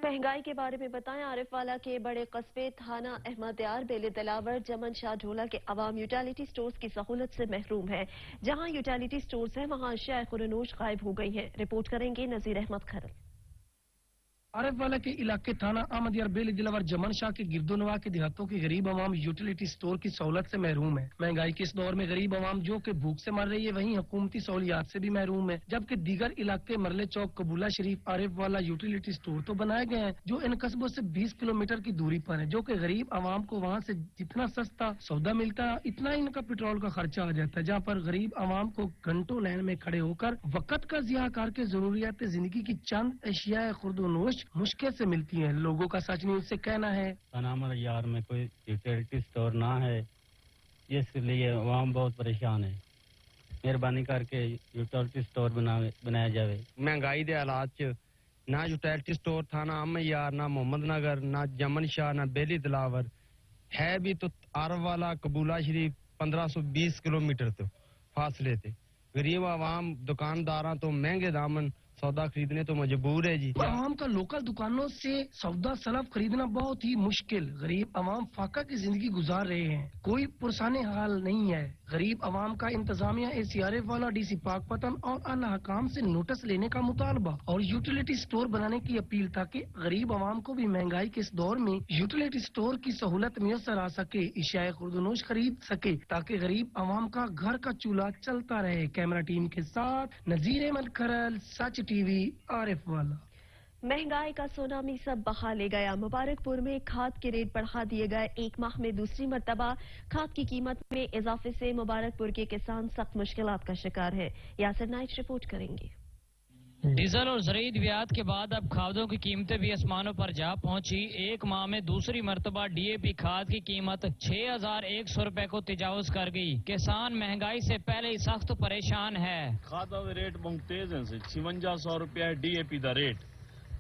महंगाई के बारे में बताएं। आरिफ वाला के बड़े कस्बे थाना अहमदयार बेले दिलावर जमन शाह ढोला के अवाम यूटिलिटी स्टोर्स की सहूलत से महरूम है। जहां यूटिलिटी स्टोर्स हैं वहां अशिया खुरनोश गायब हो गई हैं। रिपोर्ट करेंगे नजीर अहमद खरल। आरिफ वाला के इलाके थाना अहमदयार बेले दिलावर जमन शाह के गिरदोनवा के देहातों की गरीब आवाम यूटिलिटी स्टोर की सहूलत से महरूम है। महंगाई के इस दौर में गरीब आवाम जो कि भूख से मर रही है वहीं हुकूमती सहूलियात से भी महरूम है। जबकि दीगर इलाके मरले चौक, कबूला शरीफ, आरिफ वाला यूटिलिटी स्टोर तो बनाए गए हैं जो इन कस्बों से 20 किलोमीटर की दूरी पर है, जो कि गरीब आवाम को वहाँ से जितना सस्ता सौदा मिलता है इतना ही इनका पेट्रोल का खर्चा आ जाता है, जहाँ पर गरीब आवाम को घंटों लाइन में खड़े होकर वक़्त का ज़िया करके जरूरियात जिंदगी की चंद अशिया खुर्दोनोश मुश्किल से मिलती हैं। लोगों का सच न्यूज़ से कहना है यार में कोई यूटिलिटी स्टोर ना है, इसलिए आवाम बहुत परेशान है। मेहरबानी करके यूटिलिटी स्टोर बनाया जाए। महंगाई के हालात च ना यूटिलिटी स्टोर थाना अहमदयार, ना मोहम्मद नगर, ना जमन शाह, ना बेली दिलावर है भी तो आरव वाला कबूला शरीफ 1520 किलोमीटर तो फासले थे। गरीब आवाम दुकानदार तो महंगे दामन सौदा खरीदने तो मजबूर है जी। आवाम का लोकल दुकानों से सौदा सलफ खरीदना बहुत ही मुश्किल। गरीब आवाम फाका की जिंदगी गुजार रहे हैं, कोई पुरसाने हाल नहीं है। गरीब आवाम का इंतजामिया एसीआरएफ वाला डीसी पाकपतन और अन्य हकाम से नोटिस लेने का मुतालबा और यूटिलिटी स्टोर बनाने की अपील, ताकि गरीब आवाम को भी महंगाई के इस दौर में यूटिलिटी स्टोर की सहूलत मैसर आ सके, इशाए खुर्दनोश खरीद सके, ताकि गरीब आवाम का घर का चूल्हा चलता रहे। कैमरा टीम के साथ नजीर अहमद खरल, सच टीवी, आरिफ वाला। महंगाई का सुनामी सब बहा ले गया। मुबारकपुर में खाद के रेट बढ़ा दिए गए। एक माह में दूसरी मर्तबा खाद की कीमत में इजाफे से मुबारकपुर के किसान सख्त मुश्किलात का शिकार है। यासिर नाइट रिपोर्ट करेंगे। डीजल और ज़रूरी अद्वियात के बाद अब खादों की कीमतें भी आसमानों पर जा पहुंची। एक माह में दूसरी मर्तबा डीएपी खाद की कीमत 6100 रुपए को तजावुज कर गई। किसान महंगाई से पहले ही सख्त परेशान है। खादा के रेट बहुत तेज है। 5600 रुपया है डीएपी का रेट।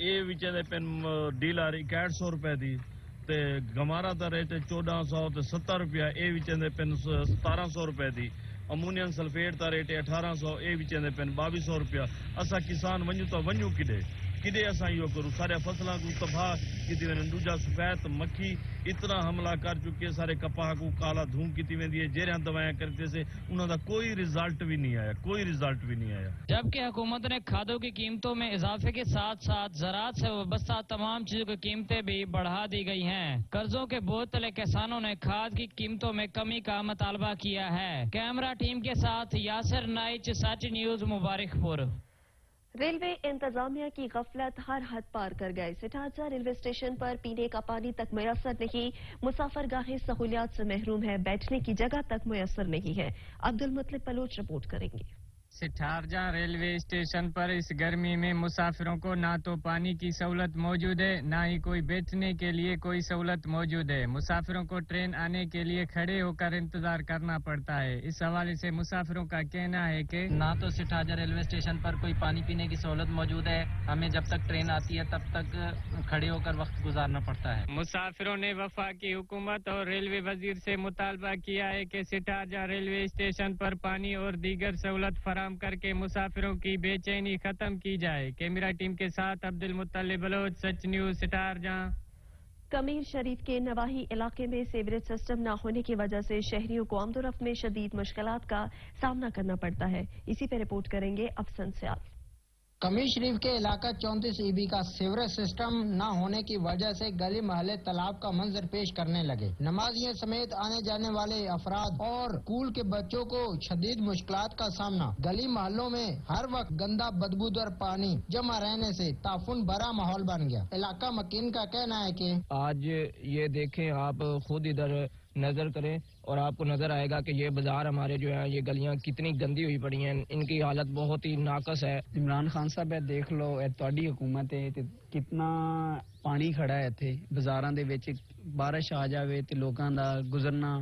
ये विचे दे पेन डीलर 6100 रुपए दी ते गमारा का रेट 1400 ते 70 रुपया। ये विचे दे पेन 1700 रुपए दी। अमोनियम सल्फेट का रेट 1800। ये विचे दे पेन 2200 रुपया। असा किसान वञू तो वञू किडे असा यो करूं। सारे फसलों को तबाह की वन। दूजा सफेद मक्खी इतना हमला कर चुके, सारे कपाह को काला धूम की वेंदी है। जेरिया दवाएं करते से उन्होंने कोई रिजल्ट भी नहीं आया, कोई रिजल्ट भी नहीं आया। जबकि हुकूमत ने खादों की कीमतों में इजाफे के साथ साथ ज़राअत से वाबस्ता तमाम चीजों की कीमतें भी बढ़ा दी गई हैं। कर्जों के बोझ तले किसानों ने खाद की कीमतों में कमी का मुतालबा किया है। कैमरा टीम के साथ यासिर नाइच, सच न्यूज, मुबारकपुर। रेलवे इंतजामिया की गफलत हर हद पार कर गए। सिटाजा रेलवे स्टेशन पर पीने का पानी तक मैसर नहीं। मुसाफिरगाहें सहूलियात से महरूम है। बैठने की जगह तक मैसर नहीं है। अब्दुल मुतलिब बलोच रिपोर्ट करेंगे। सिटारजा रेलवे स्टेशन पर इस गर्मी में मुसाफिरों को ना तो पानी की सहूलत मौजूद है, ना ही कोई बैठने के लिए कोई सहूलत मौजूद है। मुसाफिरों को ट्रेन आने के लिए खड़े होकर इंतजार करना पड़ता है। इस हवाले से मुसाफिरों का कहना है कि ना तो सिटारजा रेलवे स्टेशन पर कोई पानी पीने की सहूलत मौजूद है, हमें जब तक ट्रेन आती है तब तक खड़े होकर वक्त गुजारना पड़ता है। मुसाफिरों ने वफाकी हुकूमत और रेलवे वजीर से मुतालबा किया है कि सिटारजा रेलवे स्टेशन पर पानी और दीगर सहूलत फराहम करके मुसाफिरों की बेचैनी खत्म की जाए। कैमरा टीम के साथ अब्दुल मुत्तलिब बलोच, सच न्यूज, सिटारजा। कमीर शरीफ के नवाही इलाके में सीवरेज सिस्टम न होने की वजह से शहरियों को आमदोरफ्त में शदीद मुश्किलात का सामना करना पड़ता है। इसी पर रिपोर्ट करेंगे अफसन सयाल। कमीर शरीफ के इलाका 34 ईबी का सीवरेज सिस्टम न होने की वजह से गली महले तालाब का मंजर पेश करने लगे। नमाजियों समेत आने जाने वाले अफराद और स्कूल के बच्चों को शदीद मुश्किलात का सामना। गली महलों में हर वक्त गंदा बदबूदार पानी जमा रहने से ताफुन भरा माहौल बन गया। इलाका मकीन का कहना है कि आज ये देखें, आप खुद इधर नजर करें और आपको नजर आएगा कि ये बाजार हमारे जो है ये गलियां कितनी गंदी हुई पड़ी हैं। इनकी हालत बहुत ही नाकस है। इमरान खान साहब है, देख लो ਤੁਹਾਡੀ हुकूमत है ਤੇ कितना पानी खड़ा है ਇੱਥੇ ਬਾਜ਼ਾਰਾਂ ਦੇ ਵਿੱਚ। ਬਾਰਿਸ਼ ਆ ਜਾਵੇ ਤੇ ਲੋਕਾਂ ਦਾ ਗੁਜ਼ਰਨਾ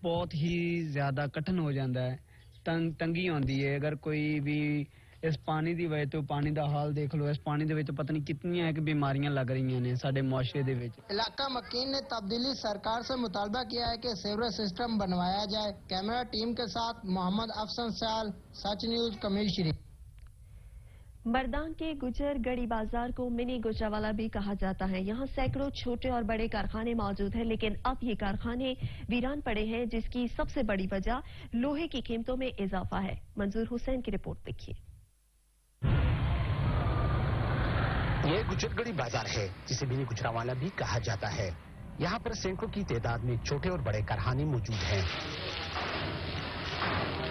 ਬਹੁਤ ਹੀ ਜ਼ਿਆਦਾ ਕਠਿਨ ਹੋ ਜਾਂਦਾ ਹੈ। ਤੰਗੀ ਆਉਂਦੀ ਹੈ। अगर कोई भी इस पानी की वजह तो पानी का हाल देख लो। इस पानी दे विच पता नहीं कितनी है कि बीमारियां लग रही ने साडे मुआशरे दे विच। इलाका मकीन ने तब्दीली सरकार से मुतालबा किया है कि सीवरेज सिस्टम बनवाया जाए। कैमरा टीम के साथ मोहम्मद अफसन सयाल, सच न्यूज, कमीर शरीफ। मर्दान के गुजर गड़ी बाजार को मिनी गुजरावाला भी कहा जाता है। यहाँ सैकड़ों छोटे और बड़े कारखाने मौजूद हैं, लेकिन अब ये कारखाने वीरान पड़े हैं, जिसकी सबसे बड़ी वजह लोहे की कीमतों में इजाफा है। मंजूर हुसैन की रिपोर्ट देखिए। ये गुजरगढ़ी बाजार है, जिसे मिनी गुजरावाला भी कहा जाता है। यहाँ पर सैकड़ों की तादाद में छोटे और बड़े कारखाने मौजूद हैं,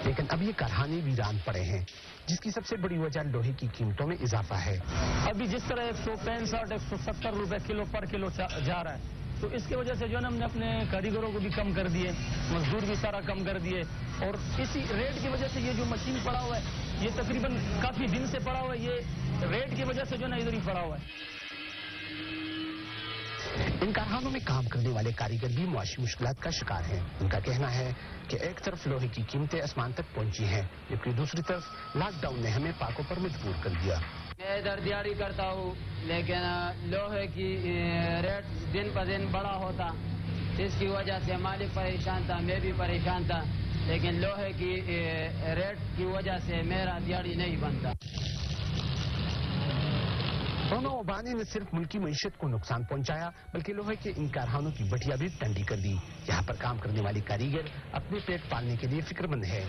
लेकिन अब ये कारखाने वीरान पड़े हैं, जिसकी सबसे बड़ी वजह लोहे की कीमतों में इजाफा है। अभी जिस तरह 165 170 रुपए किलो पर किलो जा रहा है, तो इसकी वजह से जो है ना हमने अपने कारीगरों को भी कम कर दिए, मजदूर भी सारा कम कर दिए, और इसी रेट की वजह से ये जो मशीन पड़ा हुआ है, ये तकरीबन काफी दिन से पड़ा हुआ है, ये रेट की वजह से जो है ना इधर ही पड़ा हुआ है। इन कारखानों में काम करने वाले कारीगर भी मुआशी मुश्किलात का शिकार हैं। उनका कहना है कि एक तरफ लोहे की कीमतें आसमान तक पहुंची हैं, जबकि दूसरी तरफ लॉकडाउन ने हमें पाकों पर मजबूर कर दिया। मैं इधर दिहाड़ी करता हूँ, लेकिन लोहे की रेट दिन पर दिन बड़ा होता, इसकी वजह से मालिक परेशान था, मैं भी परेशान था, लेकिन लोहे की रेट की वजह से मेरा दिहाड़ी नहीं बनता। दोनों उबाने न सिर्फ मुल्की मईशत को नुकसान पहुंचाया, बल्कि लोहे के इन कारखानों की भटिया भी ठंडी कर दी। यहाँ पर काम करने वाली कारीगर अपने पेट पालने के लिए फिक्रमंद है।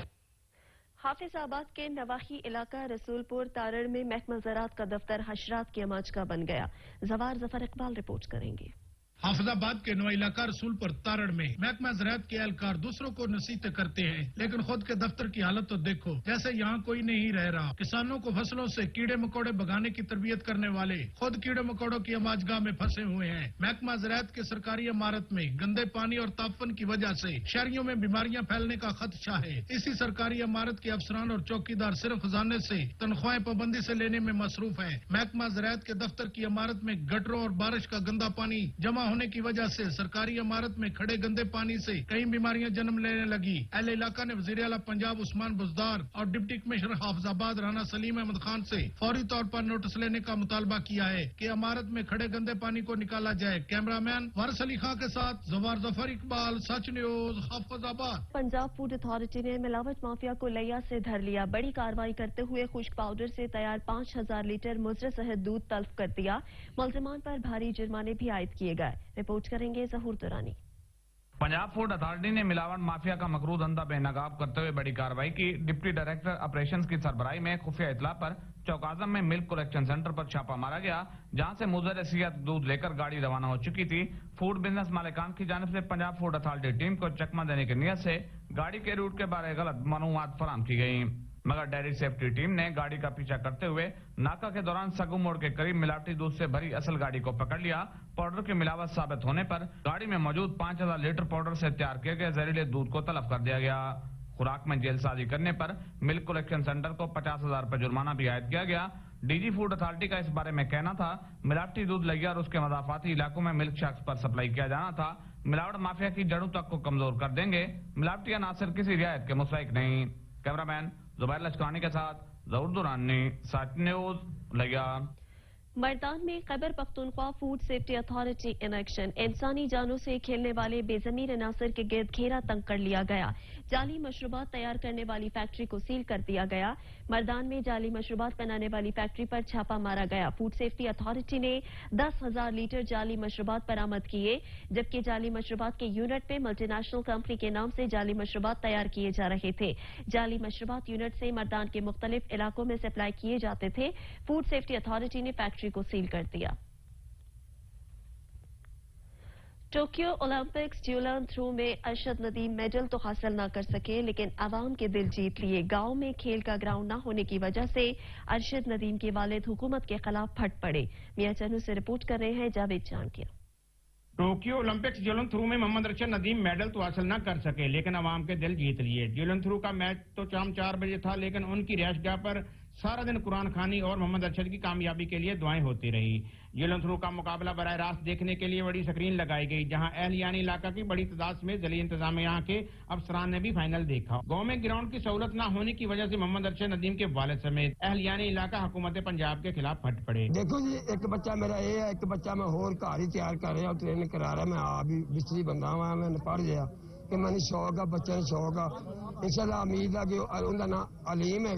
हाफिजाबाद के नवाही इलाका रसूलपुर तारड़ में महकमा ज़राअत का दफ्तर हशरात की अमाज का बन गया। जवार जफर इकबाल रिपोर्ट करेंगे। हाफिजाबाद के नवा इलाका रसूलपुर तारड़ में महकमा ज़राअत के एहलकार दूसरों को नसीहतें करते हैं, लेकिन खुद के दफ्तर की हालत तो देखो, जैसे यहाँ कोई नहीं रह रहा। किसानों को फसलों से कीड़े मकोड़े भगाने की तरबियत करने वाले खुद कीड़े मकोड़ों की अमाजगाह में फंसे हुए हैं। महकमा ज़राअत के सरकारी इमारत में गंदे पानी और तापमान की वजह से शहरियों में बीमारियां फैलने का खदशा है। इसी सरकारी इमारत के अफसरान और चौकीदार सिर्फ खजाने से तनख्वाहें पाबंदी से लेने में मसरूफ है। महकमा ज़राअत के दफ्तर की इमारत में गटरों और बारिश का गंदा पानी जमा होने की वजह से सरकारी इमारत में खड़े गंदे पानी से कई बीमारियां जन्म लेने लगी। अहले इलाका ने वज़ीर आला पंजाब उस्मान बुज़दार और डिप्टी कमिश्नर हाफिजाबाद राना सलीम अहमद खान से फौरी तौर पर नोटिस लेने का मुतालबा किया है कि इमारत में खड़े गंदे पानी को निकाला जाए। कैमरामैन वारिस अली खां के साथ जवार Zafar Iqbal, Such News, Hafizabad. Punjab food authority ने मिलावट माफिया को लिया से धर लिया। बड़ी कार्रवाई करते हुए खुश्क पाउडर से तैयार 5000 लीटर मुजर शहद दूध तल्फ कर दिया। मुलजिमान पर भारी जुर्माने भी आयद किए गए। रिपोर्ट करेंगे जहूर दुरानी। पंजाब फूड अथॉरिटी ने मिलावट माफिया का मकरू धंधा बेनकाब करते हुए बड़ी कार्रवाई की। डिप्टी डायरेक्टर ऑपरेशंस की सरबराही में खुफिया इतला पर चौकाजम में मिल्क कलेक्शन सेंटर पर छापा मारा गया, जहां से मुजर सियात दूध लेकर गाड़ी रवाना हो चुकी थी। फूड बिजनेस मालिकान की जानिब से पंजाब फूड अथॉरिटी टीम को चकमा देने की नियत से गाड़ी के रूट के बारे गलत मालूमात फराहम की गई, मगर डेयरी सेफ्टी टीम ने गाड़ी का पीछा करते हुए नाका के दौरान सगू मोड़ के करीब मिलावटी दूध से भरी असल गाड़ी को पकड़ लिया। पाउडर की मिलावट साबित होने पर गाड़ी में मौजूद 5000 लीटर पाउडर से तैयार किए गए जहरीले दूध को तलब कर दिया गया। खुराक में जेलसाजी करने पर मिल्क कलेक्शन सेंटर को 50,000 रुपए जुर्माना भी आयद किया गया। डीजी फूड अथॉरिटी का इस बारे में कहना था मिलावटी दूध लिया और उसके मदाफाती इलाकों में मिल्क शख्स पर सप्लाई किया जाना था। मिलावट माफिया की जड़ों तक को कमजोर कर देंगे। मिलावटी अनासर किसी रियायत के मुस्तहिक नहीं। कैमरामैन जुबैर लश्कानी के साथ जहूर दुरानी, सच न्यूज लिया। मर्दान में Khyber Pakhtunkhwa food safety authority in action. इंसानी जानों से खेलने वाले बेजमीर अनासर के गिर्द घेरा तंग कर लिया गया। जाली मशरूबात तैयार करने वाली फैक्ट्री को सील कर दिया गया। मर्दान में जाली मशरूबात बनाने वाली फैक्ट्री पर छापा मारा गया। फूड सेफ्टी अथॉरिटी ने 10,000 लीटर जाली मशरूबात बरामद किए, जबकि जाली मशरूबात के यूनिट में मल्टीनेशनल कंपनी के नाम से जाली मशरूबात तैयार किए जा रहे थे। जाली मशरूबात यूनिट से मर्दान के मुख्तलिफ इलाकों में सप्लाई किए जाते थे। फूड सेफ्टी अथॉरिटी ने फैक्ट्री को सील कर दिया। टोक्यो ओलंपिक्स ड्यूलन थ्रो में अरशद नदीम मेडल तो हासिल न कर सके, लेकिन आवाम के दिल जीत लिए। गांव में खेल का ग्राउंड न होने की वजह से अरशद नदीम के वालिद हुकूमत के खिलाफ फट पड़े। मियां चन्नू से रिपोर्ट कर रहे हैं Javed Chanakya. Tokyo Olympics javelin throw में मोहम्मद अरशद नदीम मेडल तो हासिल न कर सके, लेकिन आवाम के दिल जीत लिए। ड्यूलन थ्रो का मैच तो शाम 4 बजे था, लेकिन उनकी रिहायशगाह पर सारा दिन कुरान खानी और मोहम्मद अरशद की कामयाबी के लिए दुआएं होती रही। ड्यूलन थ्रो का मुकाबला बराह रास्त देखने के लिए बड़ी स्क्रीन लगाई गई, जहां अहलियानी इलाका की बड़ी तादाद में जली इंतजामिया के अफसरान ने भी फाइनल देखा। गांव में ग्राउंड की सहूलत न होने की वजह से मोहम्मद अरशद नदीम के वालिद समेत अहलियानी इलाका हुकूमत पंजाब के खिलाफ फट पड़े। देखो जी, एक बच्चा मेरा ये है, एक बच्चा मैं होर घर ही तैयार कर रहा, ट्रेनिंग करा रहा। मैं आप भी बिस्तरी बंदा हुआ, मैंने पढ़ गया कि मैंने शौक है, बच्चे ने शौक है। इंशाल्लाह उम्मीद है कि उनका नाम अलीम है,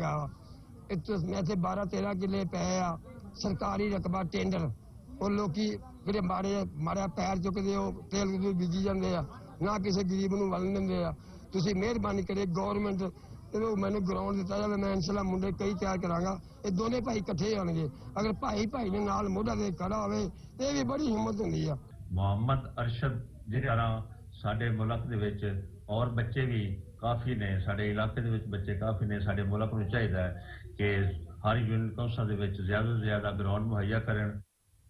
ਇੱਥੇ 12-13 ਕਿੱਲੇ ਪਏ ਆ ਸਰਕਾਰੀ ਰਕਬਾ ਟੈਂਡਰ ਉਹ ਲੋਕੀ ਜਿਹੜੇ ਮਾਰਿਆ ਪੈਰ ਚੁੱਕਦੇ ਉਹ ਤੇਲ ਨੂੰ ਬੀਜੀ ਜਾਂਦੇ ਆ ਨਾ ਕਿਸੇ ਗਰੀਬ ਨੂੰ ਵਲਣ ਦਿੰਦੇ ਆ ਤੁਸੀਂ ਮਿਹਰਬਾਨੀ ਕਰੇ ਗਵਰਨਮੈਂਟ ਇਹਨੂੰ ਮੈਨੂੰ ਗਰਾਊਂਡ ਦਿੱਤਾ ਜਾਵੇ ਮੈਂ ਇਨਸ਼ਾਅੱਲਾ ਮੁੰਡੇ ਕਈ ਤਿਆਰ ਕਰਾਂਗਾ ਇਹ ਦੋਨੇ ਭਾਈ ਇਕੱਠੇ ਆਣਗੇ ਅਗਰ ਭਾਈ ਦੇ ਨਾਲ ਮੋਢਾ ਦੇ ਖੜਾ ਹੋਵੇ ਇਹ ਵੀ ਬੜੀ ਹਿੰਮਤ ਹੁੰਦੀ ਆ ਮੁਹੰਮਦ ਅਰਸ਼ਦ ਜਿਹੜਾ ਸਾਡੇ ਮੁਲਕ ਦੇ ਵਿੱਚ ਔਰ ਬੱਚੇ ਵੀ ਕਾਫੀ ਨੇ ਸਾਡੇ ਇਲਾਕੇ ਦੇ ਵਿੱਚ ਬੱਚੇ ਕਾਫੀ ਨੇ ਸਾਡੇ ਮੁਲਕ ਨੂੰ ਚਾਹੀਦਾ ਹੈ ਕਿ ਹਰ यूनिट कौंसल ਦੇ ਵਿੱਚ ਜ਼ਿਆਦਾ से ज्यादा ग्राउंड मुहैया करें।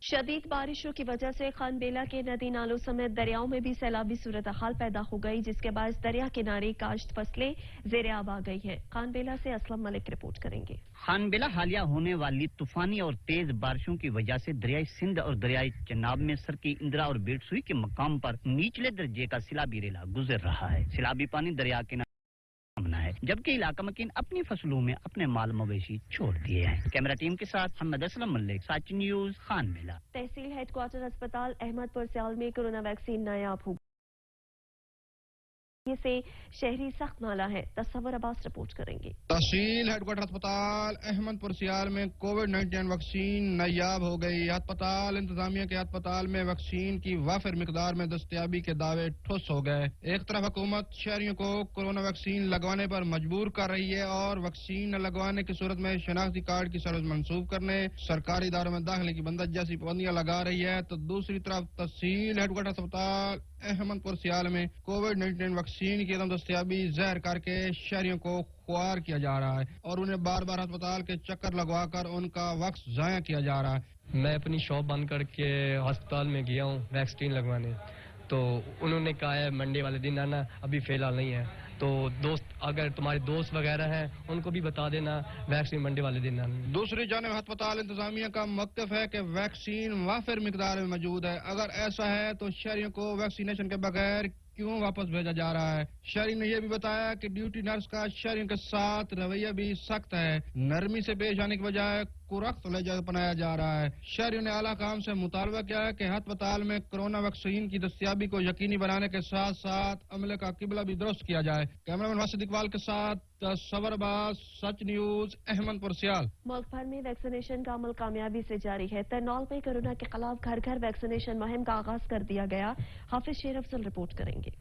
शदीद बारिशों की वजह से खानबेला के नदी नालों समेत दरियाओं में भी सैलाबी सूरत हाल पैदा हो गई जिसके बाद दरिया किनारे काश्त फसलें जेर आब आ गई हैं। खानबेला से असलम मलिक रिपोर्ट करेंगे। खानबेला हालिया होने वाली तूफानी और तेज बारिशों की वजह से दरियाई सिंध और दरियाई चनाब में सरकी इंदिरा और बेटसुई के मकाम पर निचले दर्जे का सिलाबी रेला गुजर रहा है। सिलाबी पानी दरिया किनारे है जबकि इलाका मकीन अपनी फसलों में अपने माल मवेशी छोड़ दिए हैं। कैमरा टीम के साथ मोहम्मद असलम मलिक, साची न्यूज, खानबेला। तहसील हेडक्वार्टर अस्पताल अहमदपुर सियाल में कोरोना वैक्सीन नायाब हो से शहरी सख्त नाला है। तस्वर अब्बास रिपोर्ट करेंगे। तहसील हेडक्वार्टर अस्पताल अहमदपुर सियाल में कोविड-19 वैक्सीन नायाब हो गई। अस्पताल इंतजामिया के अस्पताल में वैक्सीन की वाफिर मिकदार में दस्तयाबी के दावे ठुस हो गए। एक तरफ हुकूमत शहरियों को कोरोना वैक्सीन लगवाने पर मजबूर कर रही है और वैक्सीन न लगवाने की सूरत में शनाख्ती कार्ड की सर्विस मंसूब करने सरकारी इदारों में दाखिले की बंदश जैसी पाबंदियां लगा रही है तो दूसरी तरफ तहसील हेडक्वार्टर अस्पताल अहमदपुर सियाल में कोविड-19 वैक्सीन की अदम दस्तयाबी जहर करके शहरियों को ख्वार किया जा रहा है और उन्हें बार बार अस्पताल के चक्कर लगवाकर उनका वक्त जाया किया जा रहा है। मैं अपनी शॉप बंद करके अस्पताल में गया हूँ वैक्सीन लगवाने तो उन्होंने कहा है मंडे वाले दिन आना, अभी फिलहाल नहीं है तो दोस्त अगर तुम्हारे दोस्त वगैरह हैं उनको भी बता देना वैक्सीन मंडे वाले दिन आना। दूसरी जानिब अस्पताल इंतजामिया का मौक़िफ़ है कि वैक्सीन वाफिर मिकदार में मौजूद है। अगर ऐसा है तो शहरियों को वैक्सीनेशन के बगैर क्यों वापस भेजा जा रहा है। शहरी ने यह भी बताया कि ड्यूटी नर्स का शहरियों के साथ रवैया भी सख्त है। नरमी से पेश आने की बजाय कुरख्त लहजा अपनाया जा रहा है। शहरियों ने आला काम से मुतालबा किया है कि अस्पताल में कोरोना वैक्सीन की दस्तयाबी को यकीनी बनाने के साथ साथ अमले का किबला भी दुरुस्त किया जाए। कैमरामैन वासिद इकबाल के साथ तस्वर अब्बास, सच न्यूज, अहमदपुर सियाल। मुल्क भर में वैक्सीनेशन का अमल कामयाबी से जारी है। तरनौल में कोरोना के खिलाफ घर घर वैक्सीनेशन मुहिम का आगाज कर दिया गया। हाफिज शेर अफजल रिपोर्ट करेंगे।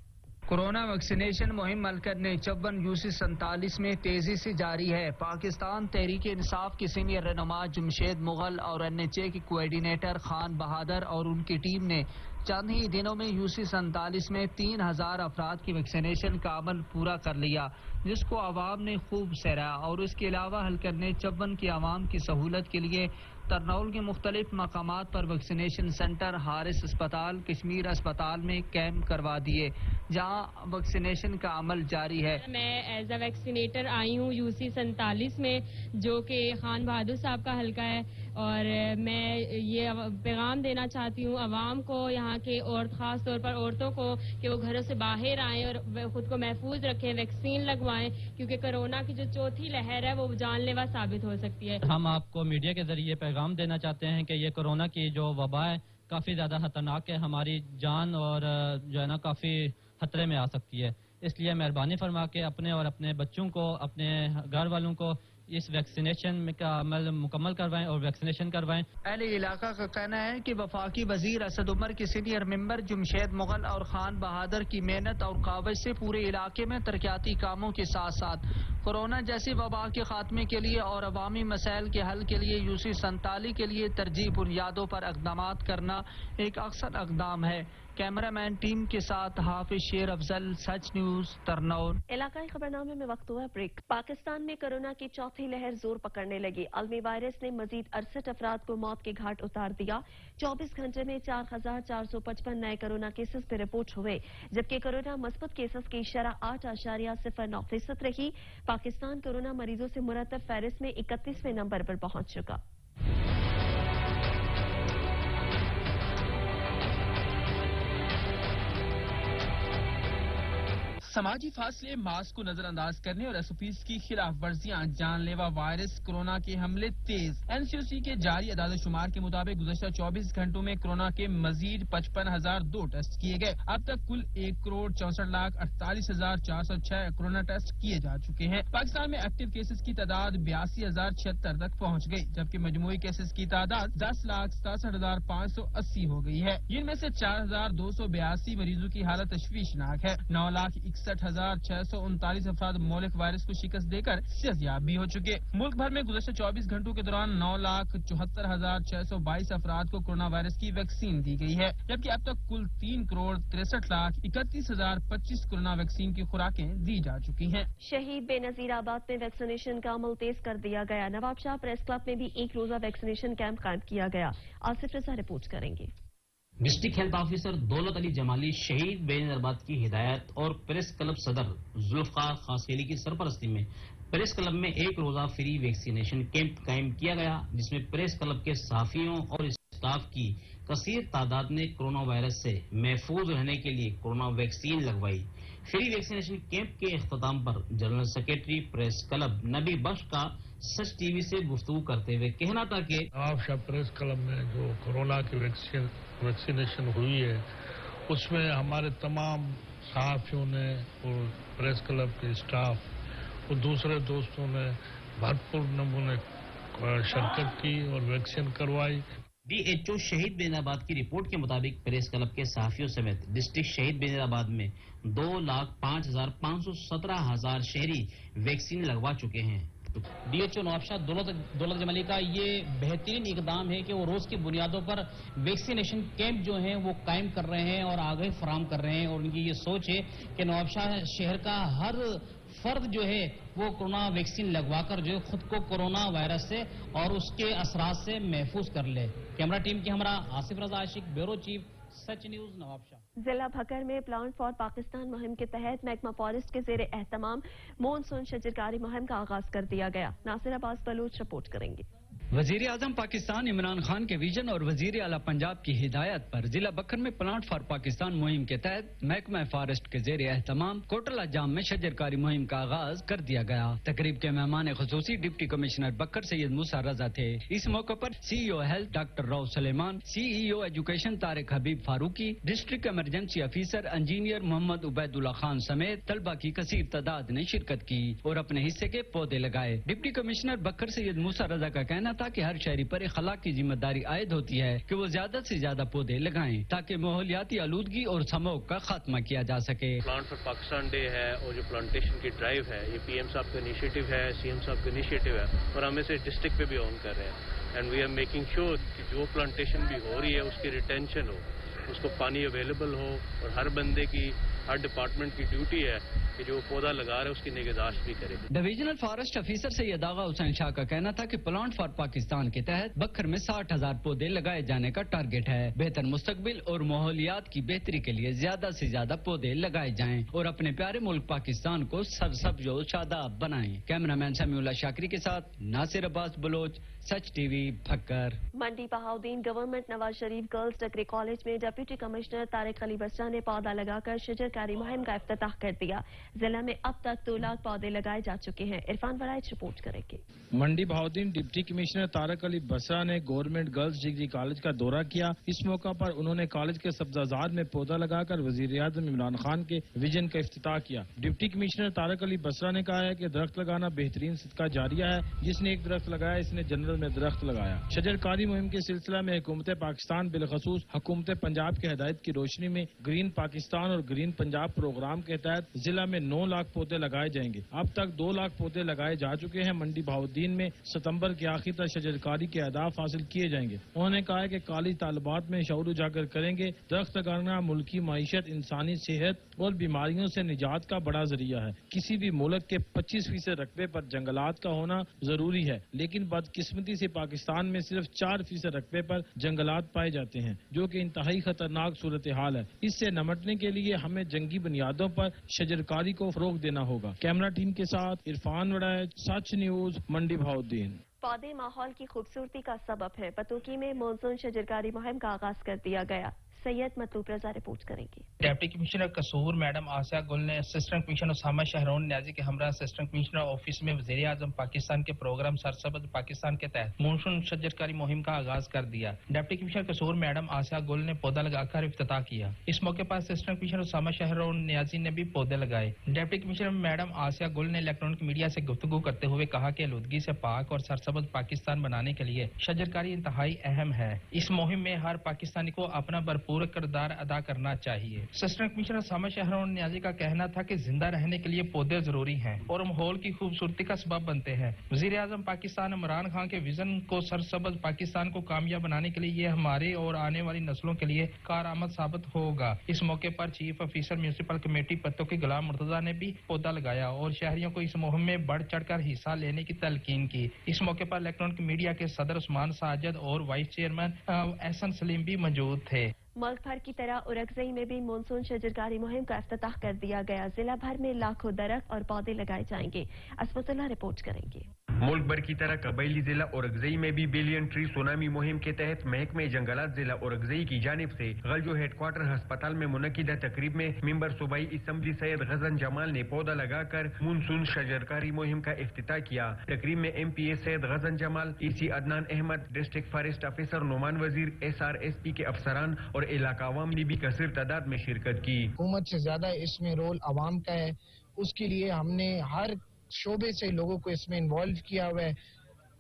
कोरोना वैक्सीनेशन मुहिम मलकत ने 54 यूसी 47 में तेजी से जारी है। पाकिस्तान तहरीक इंसाफ के सीनियर रहनुमा जमशेद मुगल और NHA के कोऑर्डिनेटर खान बहादुर और उनकी टीम ने चंद ही दिनों में यूसी 47 में 3000 अफराद की वैक्सीनेशन का अमल पूरा कर लिया जिसको आवाम ने खूब सराहा और इसके अलावा हल्कर ने 54 की आवाम की सहूलत के लिए तरनौल के मुख्तलिफ मकामात पर वैक्सीनेशन सेंटर, हारिस अस्पताल, कश्मीर अस्पताल में कैंप करवा दिए जहां वैक्सीनेशन का अमल जारी है। मैं एज अ वैक्सीनेटर आई हूं यूसी 47 में जो कि खान बहादुर साहब का हल्का है और मैं ये पैगाम देना चाहती हूं अवाम को, यहाँ के और ख़ास तौर पर औरतों को कि वो घरों से बाहर आएँ और ख़ुद को महफूज रखें, वैक्सीन लगवाएं क्योंकि कोरोना की जो चौथी लहर है वो जानलेवा साबित हो सकती है। हम आपको मीडिया के जरिए पैगाम देना चाहते हैं कि ये कोरोना की जो वबा है काफ़ी ज़्यादा खतरनाक है, हमारी जान और जो है ना काफ़ी खतरे में आ सकती है। इसलिए मेहरबानी फरमा के अपने और अपने बच्चों को, अपने घर वालों को इस वैक्सीनेशन का अमल मुकम्मल करवाएं और वैक्सीनेशन करवाएं। अहले इलाका का कहना है कि वफाकी वजीर असद उमर के सीनियर मेंबर जमशेद मुगल और खान बहादुर की मेहनत और काबिज से पूरे इलाके में तरक्याती कामों के साथ साथ कोरोना जैसी वबा के खात्मे के लिए और अवामी मसाइल के हल के लिए यूसी 47 के लिए तरजीह बुनियादों पर इक़दाम करना एक अक्सर इक़दाम है। कैमरामैन टीम के साथ हाफिज शेर अफजल, सच न्यूज, तरनौल। इलाकाई खबरनामे में वक्त हुआ ब्रेक। पाकिस्तान में कोरोना की चौथी लहर जोर पकड़ने लगी। अलमी वायरस ने मजीद 68 अफराद को मौत के घाट उतार दिया। 24 घंटे में 4455 नए कोरोना केसेस पे रिपोर्ट हुए जबकि कोरोना मस्बत केसेस की शरह 8.09% रही। पाकिस्तान कोरोना मरीजों से मुरतब फहरिस्त में 31वें नंबर पर पहुंच चुका। سماجی فاصلے، ماسک کو نظر انداز کرنے اور SOPs کی خلاف ورزیاں، جان لیوا وائرس کورونا کے حملے تیز۔ NCOC کے جاری اعداد و شمار کے مطابق گزشتہ 24 گھنٹوں میں کورونا کے مزید 55,002 ٹیسٹ کیے گئے۔ اب تک کل 1,64,48,406 کورونا ٹیسٹ کیے جا چکے ہیں۔ پاکستان میں ایکٹیو کیسز کی تعداد 82,076 تک پہنچ گئی، جبکہ مجموعی کیسز کی تعداد 10,67,580 ہو گئی ہے۔ جن میں سے 4,282 مریضوں کی حالت تشویشناک ہے۔ 9,61,639 افراد مولک وائرس کو شکست دے کر صحتیاب بھی ہو چکے۔ ملک بھر میں گزشتہ 24 گھنٹوں کے دوران 9,74,622 افراد کو کورونا وائرس کی ویکسین دی گئی ہے، جبکہ اب تک کل 3,63,31,025 کورونا ویکسین کی خوراکیں دی جا چکی ہیں۔ شہید بے نظیر آباد میں ویکسینیشن کا عمل تیز کر دیا گیا۔ نواب شاہ پریس کلب میں بھی ایک روزہ ویکسینیشن کیمپ قائم کیا گیا۔ آصف رضا رپورٹ کریں گے۔ ڈسٹرکٹ ہیلتھ آفیسر دولت علی جمالی شہید بے نظیر آباد کی ہدایت اور پریس کلب صدر ذوالفقار خاصیلی کی سرپرستی میں پریس کلب میں ایک روزہ فری ویکسینیشن کیمپ قائم کیا گیا، جس میں پریس کلب کے صحافیوں اور اسٹاف کی کثیر تعداد نے کورونا وائرس سے محفوظ رہنے کے لیے کورونا ویکسین لگوائی۔ فری ویکسینیشن کیمپ کے اختتام پر general secretary press club Nabi Bakhsh کا سچ ٹی وی سے گفتگو کرتے ہوئے کہنا تھا کہ نواب شاہ پریس کلب میں جو کورونا کی ویکسینیشن ہوئی ہے، اس میں ہمارے تمام صحافیوں نے اور پریس کلب کے اسٹاف اور دوسرے دوستوں نے بھرپور نمونے شرکت کی اور ویکسین کروائی۔ DHO شہید بے نظیر آباد کی رپورٹ کے مطابق پریس کلب کے صحافیوں سمیت ڈسٹرکٹ شہید بے نظیر آباد میں 2,05,517 شہری ویکسین لگوا چکے ہیں۔ DHO نواب شاہ دولت جمالی کا یہ بہترین اقدام ہے کہ وہ روز کی بنیادوں پر ویکسینیشن کیمپ جو ہیں وہ قائم کر رہے ہیں اور آگاہی فراہم کر رہے ہیں، اور ان کی یہ سوچ ہے کہ نواب شاہ شہر کا ہر فرد جو ہے وہ کورونا ویکسین لگوا کر جو ہے خود کو کورونا وائرس سے اور اس کے اثرات سے محفوظ کر لے۔ کیمرہ ٹیم کے ہمراہ آصف رضا عاشق، بیورو چیف، سچ نیوز، نواب شاہ۔ ضلع بھکر میں پلانٹ فار پاکستان مہم کے تحت محکمہ فارسٹ کے زیر اہتمام مونسون شجرکاری مہم کا آغاز کر دیا گیا۔ ناصر عباس بلوچ رپورٹ کریں گے۔ وزیر اعظم پاکستان عمران خان کے ویژن اور وزیر اعلیٰ پنجاب کی ہدایت پر ضلع بکر میں پلانٹ فار پاکستان مہم کے تحت محکمہ فارسٹ کے زیر اہتمام کوٹلہ جام میں شجرکاری مہم کا آغاز کر دیا گیا۔ تقریب کے مہمان خصوصی ڈپٹی کمشنر بکر سید موسیٰ رضا تھے۔ اس موقع پر CEO health doctor Rao Suleman, CEO education Tariq Habib Farooqi, district emergency officer engineer Muhammad Ubaid Ullah Khan سمیت طلبہ کی کثیر تعداد نے شرکت کی اور اپنے حصے کے پودے لگائے۔ ڈپٹی کمشنر بکر سید موسیٰ رضا کا کہنا تھا کہ ہر شہری پر اخلاق کی ذمہ داری عائد ہوتی ہے کہ وہ زیادہ سے زیادہ پودے لگائیں تاکہ ماحولیاتی آلودگی اور سموگ کا خاتمہ کیا جا سکے۔ پلانٹ فار پاکستان ڈے ہے اور جو پلانٹیشن کی ڈرائیو ہے، یہ PM صاحب کا انیشیٹو ہے، CM صاحب کا انیشیٹو ہے، اور ہم اسے ڈسٹرکٹ پہ بھی آن کر رہے ہیں۔ And we are making sure کہ جو پلانٹیشن بھی ہو رہی ہے اس کی ریٹینشن ہو، اس کو پانی اویلیبل ہو، اور ہر بندے کی، ہر ڈپارٹمنٹ کی ڈیوٹی ہے کہ جو پودا لگا رہے اس کی نگہداشت بھی کرے۔ ڈویژنل فارسٹ افیسر سید آغا حسین شاہ کا کہنا تھا کہ پلانٹ فار پاکستان کے تحت بکر میں 60,000 پودے لگائے جانے کا ٹارگٹ ہے۔ بہتر مستقبل اور ماحولیات کی بہتری کے لیے زیادہ سے زیادہ پودے لگائے جائیں اور اپنے پیارے ملک پاکستان کو سرسبز و شاداب بنائیں۔ کیمرہ مین سمیع اللہ شاکری کے ساتھ ناصر عباس بلوچ، سچ ٹی وی، بھکر۔ منڈی Bahauddin government Nawaz Sharif girls degree college میں ڈپٹی کمشنر طارق علی بسرا نے پودا لگا کر شجرکاری مہم کا افتتاح کر دیا۔ ضلع میں اب تک 2 لاکھ پودے لگائے جا چکے ہیں۔ عرفان ورائچ رپورٹ کریں گے۔ منڈی بہاؤدین ڈپٹی کمشنر طارق علی بسرا نے گورنمنٹ گرلز ڈگری کالج کا دورہ کیا۔ اس موقع پر انہوں نے کالج کے سبزہ میں پودا لگا کر وزیر اعظم عمران خان کے ویژن کا افتتاح کیا۔ ڈپٹی کمشنر طارق علی بسرا نے کہا ہے کہ درخت لگانا بہترین صدقہ جاریہ ہے، جس نے ایک درخت لگایا اس نے جنرل میں درخت لگایا۔ شجرکاری مہم کے سلسلہ میں حکومت پاکستان بالخصوص حکومت پنجاب کی ہدایت کی روشنی میں گرین پاکستان اور گرین پنجاب پروگرام کے تحت ضلع میں 9 لاکھ پودے لگائے جائیں گے۔ اب تک 2 لاکھ پودے لگائے جا چکے ہیں۔ منڈی بہاؤدین میں ستمبر کے آخر تک شجرکاری کے اہداف حاصل کیے جائیں گے۔ انہوں نے کہا ہے کہ کالج طالبات میں شعور اجاگر کریں گے۔ درخت لگانا ملکی معیشت، انسانی صحت اور بیماریوں سے نجات کا بڑا ذریعہ ہے۔ کسی بھی ملک کے 25% رقبے پر جنگلات کا ہونا ضروری ہے، لیکن بدقسمتی سے پاکستان میں صرف 4% رقبے پر جنگلات پائے جاتے ہیں، جو کہ انتہائی خطرناک صورتحال ہے۔ اس سے نمٹنے کے لیے ہمیں جنگی بنیادوں پر شجرکاری کو فروغ دینا ہوگا۔ کیمرہ ٹیم کے ساتھ عرفان وڑائچ، سچ نیوز، منڈی بہاؤدین۔ پودے ماحول کی خوبصورتی کا سبب ہے۔ پتوکی میں مونسون شجرکاری مہم کا آغاز کر دیا گیا۔ सैयद मतलूब रजा रिपोर्ट करेंगे। Deputy commissioner Kasur madam Asia Gul ने असिस्टेंट कमिश्नर उसामा शहरोन न्याजी के हमरा असिस्टेंट कमिश्नर ऑफिस में वज़ीर आज़म पाकिस्तान के प्रोग्राम सरसब्ज़ पाकिस्तान के तहत मानसून शजरकारी मुहिम का आगाज कर दिया। Deputy commissioner Kasur madam Asia Gul ने पौधा लगाकर इफ्तिताह किया। इस मौके पर असिस्टेंट कमिश्नर उसामा शहरोन न्याजी ने भी पौधे लगाए। Deputy commissioner madam Asia Gul ने इलेक्ट्रॉनिक मीडिया से गुफ्तगू करते हुए कहा कि आलूदगी से पाक और सरसब्ज़ पाकिस्तान बनाने के लिए शजरकारी इंतहाई अहम है। इस मुहिम में हर पाकिस्तानी को अपना भरपूर किरदार अदा करना चाहिए। असिस्टेंट कमिश्नर उसामा शहरोन न्याजी का कहना था कि जिंदा रहने के लिए पौधे जरूरी हैं और माहौल की खूबसूरती का सबब बनते हैं। वज़ीर आज़म पाकिस्तान इमरान खान के विजन को सरसब्ज़ पाकिस्तान को कामयाब बनाने के लिए ये हमारे और आने वाली नस्लों के लिए कारआमद साबित होगा। इस मौके पर चीफ ऑफिसर म्यूनिसिपल कमेटी पत्तों के गुलाम मुर्तजा ने भी पौधा लगाया और शहरियों को इस मुहिम में बढ़ चढ़कर हिस्सा लेने की तलकीन की। इस मौके पर इलेक्ट्रॉनिक मीडिया के सदर उस्मान साजिद और वाइस चेयरमैन एहसन सलीम भी मौजूद थे। मुल्क भर की तरह उरगजई में भी मानसून शजरकारी मुहिम का इफ्तिताह कर दिया गया। जिला भर में लाखों दरख्त और पौधे लगाए जाएंगे। असमतुल्लाह रिपोर्ट करेंगे। मुल्क भर की तरह कबैली जिला उरगजई में भी बिलियन ट्री सुनामी मुहिम के तहत महकमे जंगलात जिला उरगजई की जानिब से गलजो हेडक्वार्टर अस्पताल में मुनकिदा तकरीब में मेंबर सूबाई असम्बली सैयद गजन जमाल ने पौधा लगाकर मानसून शजरकारी मुहिम का इफ्तिताह किया। तकरीब में MPA Syed Ghazan Jamal, EC Adnan Ahmad, district forest officer Noman Wazir, SRSP के अफसरान और इलाका अवाम ने भी कसीर तादाद में शिरकत की। हुकूमत से ज्यादा इसमें रोल अवाम का है, उसके लिए हमने हर शोबे से लोगों को इसमें इन्वॉल्व किया हुआ है।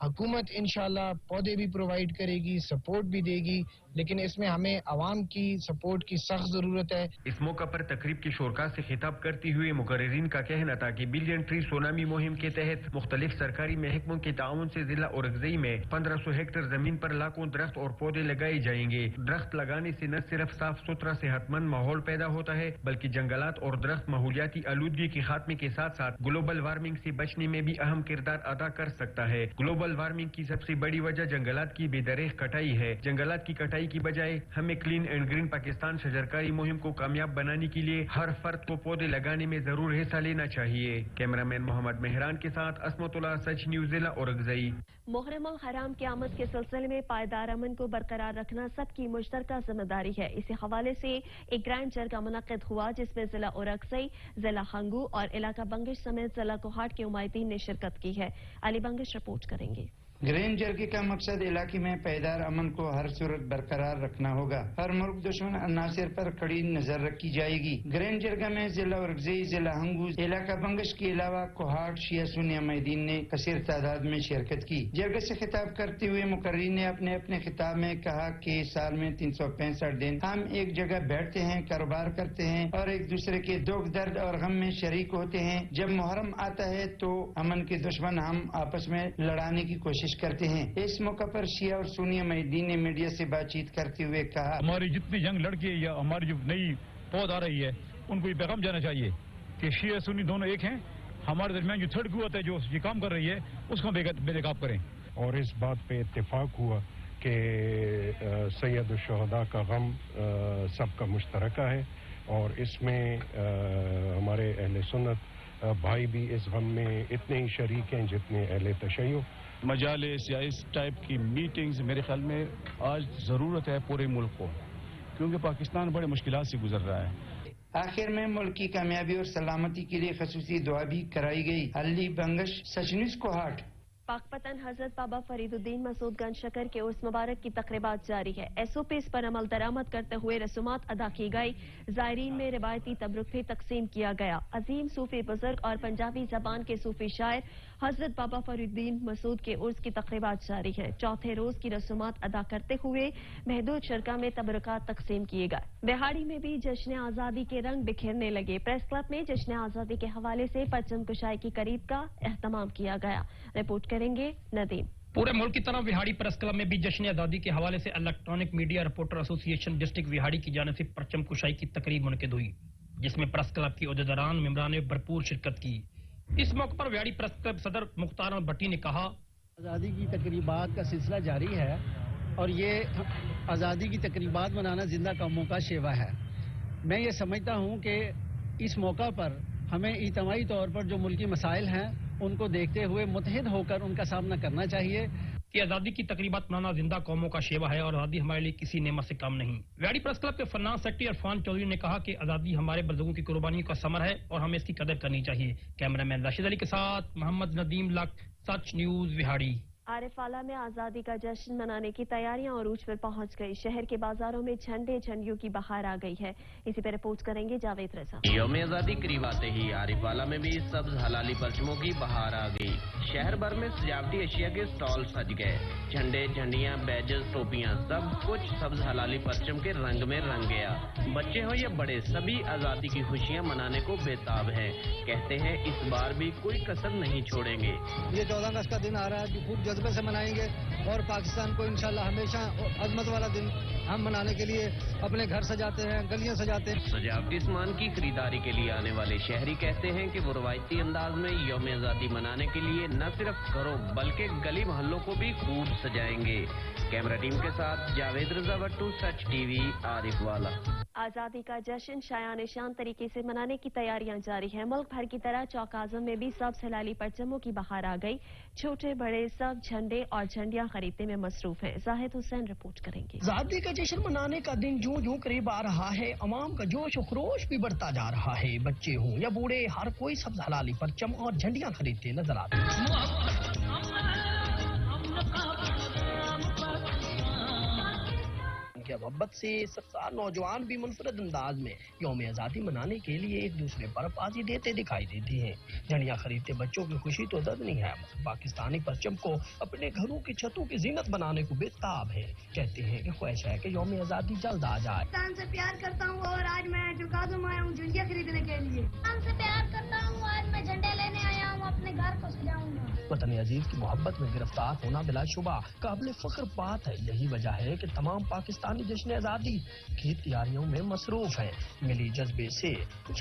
हुकूमत इंशाल्लाह पौधे भी प्रोवाइड करेगी, सपोर्ट भी देगी, लेकिन इसमें हमें अवाम की सपोर्ट की सख्त जरूरत है। इस मौका पर तकरीब की शोरका से खिताब करते हुए मुकर्रिरीन का कहना था कि बिलियन ट्री सुनामी मुहिम के तहत मुख्तलिफ सरकारी महकमों के ताउन से जिला उरगजई में 1500 हेक्टेयर जमीन पर लाखों दरख्त और पौधे लगाए जाएंगे। दरख्त लगाने से न सिर्फ साफ सुथरा सेहतमंद माहौल पैदा होता है बल्कि जंगलात और दरख्त माहौलियाती आलूदगी के खात्मे के साथ साथ ग्लोबल वार्मिंग से बचने में भी अहम किरदार अदा कर सकता है। ग्लोबल वार्मिंग की सबसे बड़ी वजह जंगलात की बेदरेख कटाई है। जंगलात की कटाई की बजाय हमें क्लीन एंड ग्रीन पाकिस्तान शजरकारी मुहिम को कामयाब बनाने के लिए हर फर्द को पौधे लगाने में जरूर हिस्सा लेना चाहिए। कैमरामैन मोहम्मद मेहरान के साथ असमतुल्लाह, सच न्यूज़ जिला उरगजई। मुहर्रम हराम की आमद के सिलसिले में पायदार अमन को बरकरार रखना सबकी मुश्तरका जिम्मेदारी है। इसी हवाले से एक ग्रैंड जरगा मुनक्किद हुआ जिसमें जिला उरगजई, जिला हंगू और इलाका बंगिश समेत जिला कोहाट के उमायदीन ने शिरकत की है। अली बंगिश रिपोर्ट करेंगे। ग्रैंड जरगे का मकसद इलाके में पायदार अमन को हर सूरत बरकरार रखना होगा। हर मुल्क दुश्मन अनासिर पर कड़ी नजर रखी जाएगी। ग्रैंड जरगा में जिला उरगजई, जिला हंगू, इलाका बंगश के अलावा कोहाट शिया सुन्नी मैदीन ने कसीर तादाद में शिरकत की। जरगे से खिताब करते हुए मुकर्रीन ने अपने अपने खिताब में कहा कि साल में 365 दिन हम एक जगह बैठते हैं, कारोबार करते हैं और एक दूसरे के दुख दर्द और गम में शरीक होते हैं। जब मुहर्रम आता है तो अमन के दुश्मन हम आपस में लड़ाने की कोशिश करते हैं। इस मौका पर शिया और सुन्नी मैदीन ने मीडिया से बातचीत करते हुए कहा, हमारी जितनी जंग लड़के या हमारी जो नई पौध आ रही है उनको ये पैगाम जाना चाहिए कि शिया सुन्नी दोनों एक हैं। हमारे दरमियान जो थर्ड कुव्वत है जो ये काम कर रही है उसको बेनकाब करें। और इस बात पे इत्तेफाक हुआ कि सैयद शुहदा का गम सबका मुश्तरका है और इसमें हमारे अहले सुन्नत भाई भी इस गम में इतने ही शरीक हैं जितने अहले तशय्युअ। मजालिस या इस टाइप की मीटिंग्स मेरे ख्याल में आज ज़रूरत है पूरे मुल्क को, क्योंकि पाकिस्तान बड़े मुश्किलात से गुजर रहा है। आखिर में मुल्क की कामयाबी और सलामती के लिए खसूसी दुआ भी कराई गई। अली बंगश, सच न्यूज़ कोहाट। पाकपतन हजरत बाबा फरीदुद्दीन मसूद गंज शकर के उर्स मुबारक की तकरीबात जारी है। SOPs पर अमल दरामद करते हुए रसूमात अदा की गई। जायरीन में रिवायती तबरुक भी तकसीम किया गया। अजीम सूफी बुजुर्ग और पंजाबी जबान के सूफी शायर हजरत बाबा फरीदुद्दीन मसूद के उर्स की तकरीबात जारी है। चौथे रोज की रसूमात अदा करते हुए महदूद शरका में तबरुकात तकसीम किए गए। बिहाड़ी में भी जश्न आज़ादी के रंग बिखेरने लगे। प्रेस क्लब में जश्न आज़ादी के हवाले से परचम कुशाई की करीब का एहतमाम किया गया। रिपोर्ट करेंगे नदीम। पूरे मुल्क की तरह विहाड़ी प्रेस क्लब में भी जश्न आज़ादी के हवाले से electronic media reporter association district Vehari की जानिब से परचम कुशाई की तकरीब मुनक़िद हुई, जिसमें प्रेस क्लब के ओहदेदारान मेंबरान ने भरपूर शिरकत की। इस मौके पर विहाड़ी प्रेस क्लब सदर मुख्तार अहमद भट्टी ने कहा, आज़ादी की तकरीबात का सिलसिला जारी है और ये आज़ादी की तकरीबात मनाना जिंदा कौमों का शेवा है। मैं ये समझता हूँ कि इस मौका पर हमें इज्तिमाई तौर पर जो मुल्की मसाइल हैं उनको देखते हुए मुत्तहिद होकर उनका सामना करना चाहिए। कि आजादी की तकरीबात मनाना जिंदा कौमों का शेवा है और आजादी हमारे लिए किसी नेमत से कम नहीं। व्याड़ी प्रेस क्लब के फाइनेंस सेक्रेटरी इरफान चौधरी ने कहा कि आजादी हमारे बुजुर्गों की कुर्बानियों का समर है और हमें इसकी कदर करनी चाहिए। कैमरामैन राशिद अली के साथ मोहम्मद नदीम लक, सच न्यूज विहाड़ी। आरिफ वाला में आज़ादी का जश्न मनाने की तैयारियां अरूज पर पहुंच गई। शहर के बाजारों में झंडे झंडियों की बहार आ गई है। इसी पर रिपोर्ट करेंगे जावेद रजा। यौम आज़ादी करीब आते ही आरिफ वाला में भी सब्ज हलाली परचमों की बहार आ गई। शहर भर में सजावटी अशिया के स्टॉल सज गए। झंडे झंडियां बैजेस टोपियां सब कुछ सब्ज हलाली परचम के रंग में रंग गया। बच्चे हो या बड़े सभी आज़ादी की खुशियां मनाने को बेताब हैं। कहते हैं इस बार भी कोई कसर नहीं छोड़ेंगे। ये 14 अगस्त का दिन आ रहा है, खूब जज्बे से मनाएंगे और पाकिस्तान को इंशाल्लाह हमेशा अजमत वाला दिन हम मनाने के लिए अपने घर सजाते हैं, गलियां सजाते हैं। सजावटी सामान की खरीदारी के लिए आने वाले शहरी कहते हैं कि वो रवायती अंदाज में यौम आज़ादी मनाने के लिए न सिर्फ घरों बल्कि गली मोहल्लों को भी खूब सजाएंगे। कैमरा टीम के साथ जावेद रजा भट्टू, सच टीवी, आरिफ वाला। आज़ादी का जश्न शायान शान तरीके से मनाने की तैयारियां जारी है। मुल्क भर की तरह चौक आज़म में भी सब हिलाली परचमों की बहार आ गई। छोटे बड़े सब झंडे और झंडियां खरीदने में मसरूफ हैं। जाहिद हुसैन रिपोर्ट करेंगे। आज़ादी का जश्न मनाने का दिन जो जो करीब आ रहा है, अवाम का जोश और खरोश भी बढ़ता जा रहा है। बच्चे हों या बूढ़े, हर कोई सब हिलाली परचम और झंडियां खरीदते नजर आते हैं। मोहब्बत से सरसार नौजवान भी मुनफरद अंदाज में यौम आज़ादी मनाने के लिए एक दूसरे पर बाजी देते दिखाई देते हैं। झंडियां खरीदते बच्चों की खुशी तो दर्द नहीं है। पाकिस्तानी परचम को अपने घरों की छतों की जीनत बनाने को बेताब है। कहते हैं कि ख्वाहिश है कि यौम आज़ादी जल्द आ जाए। पाकिस्तान से प्यार करता हूँ और आज मैं चौकाज़म आया हूँ झंडियाँ खरीदने के लिए। पाकिस्तान से प्यार करता हूँ, आज मैं झंडे लेने आया हूँ, अपने घर को सजाऊंगा। वतन अजीज की मोहब्बत में गिरफ्तार होना बिलाशुबा काबिल फख्र बात है। यही वजह है कि तमाम पाकिस्तानी जश्न आज़ादी की तैयारियों में मसरूफ हैं। मिली जज्बे से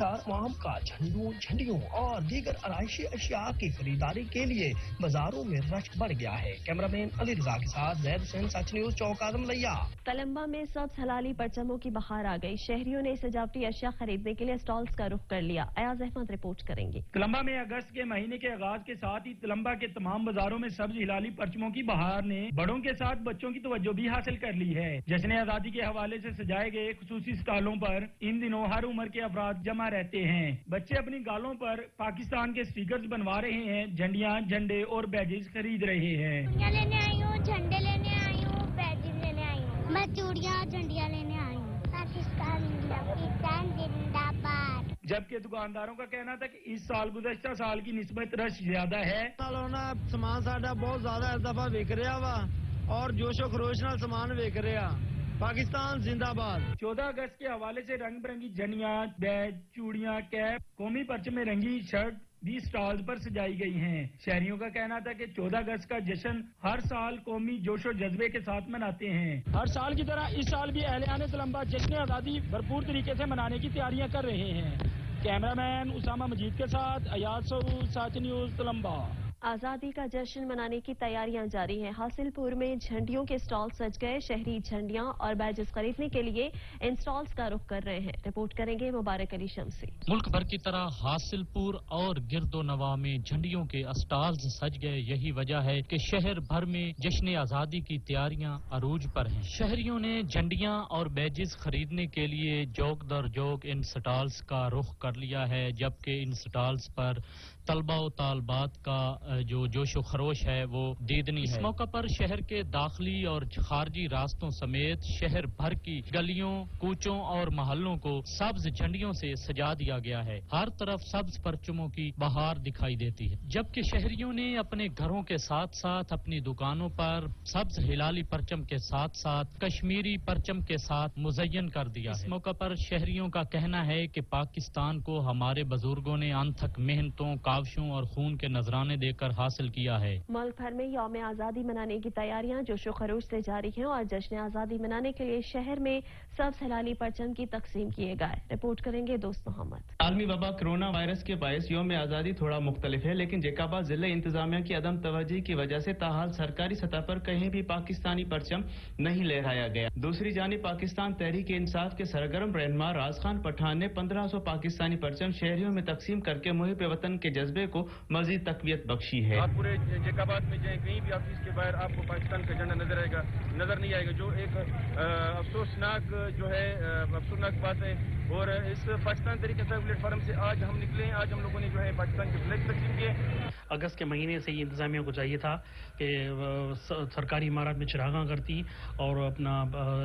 आवाम का झंडों झंडियों और दीगर आराइशी अशिया की खरीदारी के लिए बाजारों में रश बढ़ गया है। कैमरामैन अली रजा के साथ जैद हुसैन, सच न्यूज, चौक आज़म लिया। तलम्बा में सब हलाली परचमों की बहार आ गई। शहरियों ने सजावटी अशिया खरीदने के लिए स्टॉल्स का रुख कर लिया। अयाज अहमद रिपोर्ट करेंगे। तलम्बा में अगस्त के महीने के आगाज के साथ ही तलम्बा के तमाम बाजारों में सब्ज हिलाली परचमों की बहार ने बड़ों के साथ बच्चों की तवज्जो भी हासिल कर ली है। जश्न आज़ादी के हवाले से सजाए गए खुसूसी स्टॉलों पर इन दिनों हर उम्र के अफराद जमा रहते हैं। बच्चे अपनी गालों पर पाकिस्तान के स्टिकर्स बनवा रहे हैं, झंडियाँ झंडे और बैजेस खरीद रहे हैं। लेने आई हूँ, झंडे लेने आई हूँ, बैजेस लेने आई हूँ, मैं चूड़ियाँ झंडियाँ लेने आई हूँ। पाकिस्तान जिंदाबाद। जबकि दुकानदारों का कहना था कि इस साल गुज़श्ता साल की निस्बत रश ज्यादा है। समान साडा बहुत ज्यादा इस दफा विक रहा वा और जोशो खरोश नाल समान विक रहा। पाकिस्तान जिंदाबाद। 14 अगस्त के हवाले से रंग बिरंगी झंडियाँ, बैज, चूड़ियाँ, कैप, कौमी परचम में रंगी शर्ट भी स्टॉल्स पर सजाई गई हैं। शहरियों का कहना था कि 14 अगस्त का जश्न हर साल कौमी जोशो जज्बे के साथ मनाते हैं। हर साल की तरह इस साल भी अहले तलम्बा जश्न आज़ादी भरपूर तरीके से मनाने की तैयारियां कर रहे हैं। कैमरामैन उसामा मजीद के साथ अयाज सऊद, सच न्यूज, तलम्बा। आज़ादी का जश्न मनाने की तैयारियां जारी हैं। हासिलपुर में झंडियों के स्टॉल सज गए। शहरी झंडियां और बैजेस खरीदने के लिए इन स्टॉल्स का रुख कर रहे हैं। रिपोर्ट करेंगे मुबारक अली शमसी। मुल्क भर की तरह हासिलपुर और गिरदो नवा में झंडियों के स्टॉल्स सज गए। यही वजह है कि शहर भर में जश्न आज़ादी की तैयारियां अरूज पर हैं। शहरियों ने झंडियां और बैजेस खरीदने के लिए जोक दर जोक इन स्टॉल्स का रुख कर लिया है, जबकि इन स्टॉल्स पर तलबा व तालबात का जो जोशो खरोश है वो दीदनी है। इस मौका पर शहर के दाखिली और खारजी रास्तों समेत शहर भर की गलियों, कूचों और महल्लों को सब्ज झंडियों से सजा दिया गया है। हर तरफ सब्ज परचमों की बहार दिखाई देती है, जबकि शहरियों ने अपने घरों के साथ साथ अपनी दुकानों पर सब्ज हिलाली परचम के साथ साथ कश्मीरी परचम के साथ मुज़य्यन कर दिया। इस मौका पर शहरियों का कहना है कि पाकिस्तान को हमारे बुजुर्गों ने अनथक मेहनतों, काविशों और खून के नजराने देकर हासिल किया है। मुल्क भर में यौम आज़ादी मनाने की तैयारियां जोशो खरोश से जारी हैं और जश्न आज़ादी मनाने के लिए शहर में सब्ज हिलाली परचम की तकसीम किए गए। रिपोर्ट करेंगे दोस्त मोहम्मद। आलमी वबा कोरोना वायरस के बायस यौम आज़ादी थोड़ा मुख्तलिफ है, लेकिन जेकाबाद जिला इंतजामिया की अदम तवज्जो की वजह से ताहाल सरकारी सतह पर कहीं भी पाकिस्तानी परचम नहीं लहराया गया। दूसरी जानिब पाकिस्तान तहरीक इंसाफ के सरगर्म रहनुमा राज खान पठान ने 1500 पाकिस्तानी परचम शहरियों में तकसीम करके मुहिब वतन के जज्बे को मजीद तकवीत बख्शी है। आप पूरे जेकाबाद में जाएं, कहीं भी ऑफिस के बाहर आपको पाकिस्तान का झंडा नजर नहीं आएगा, जो एक अफसोसनाक बात है। और इस पाकिस्तान तरीके से प्लेटफार्म से आज हम निकले, आज हम लोगों ने जो है पाकिस्तान के फ्लैग तकसीम किए। अगस्त के महीने से ही इंतजामिया को चाहिए था कि सरकारी इमारत में चिरागां करती और अपना